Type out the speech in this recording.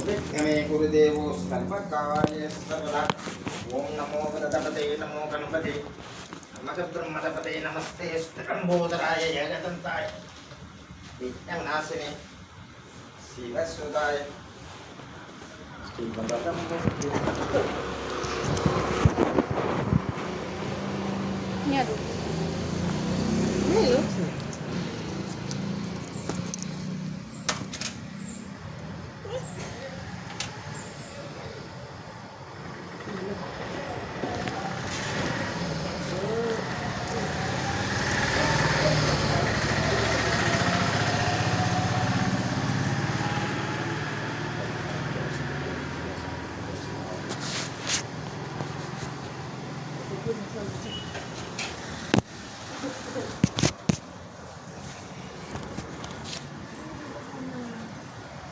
विघ्नमे गुरुदेवो सर्वकार्ये सर्वदा ओम नमो गणपते नमो गणपते नमः ब्रह्मणपते नमस्ते स्तंभोदराय जगदन्ताय विघ्ननाशिने शिवसुदाय Нет.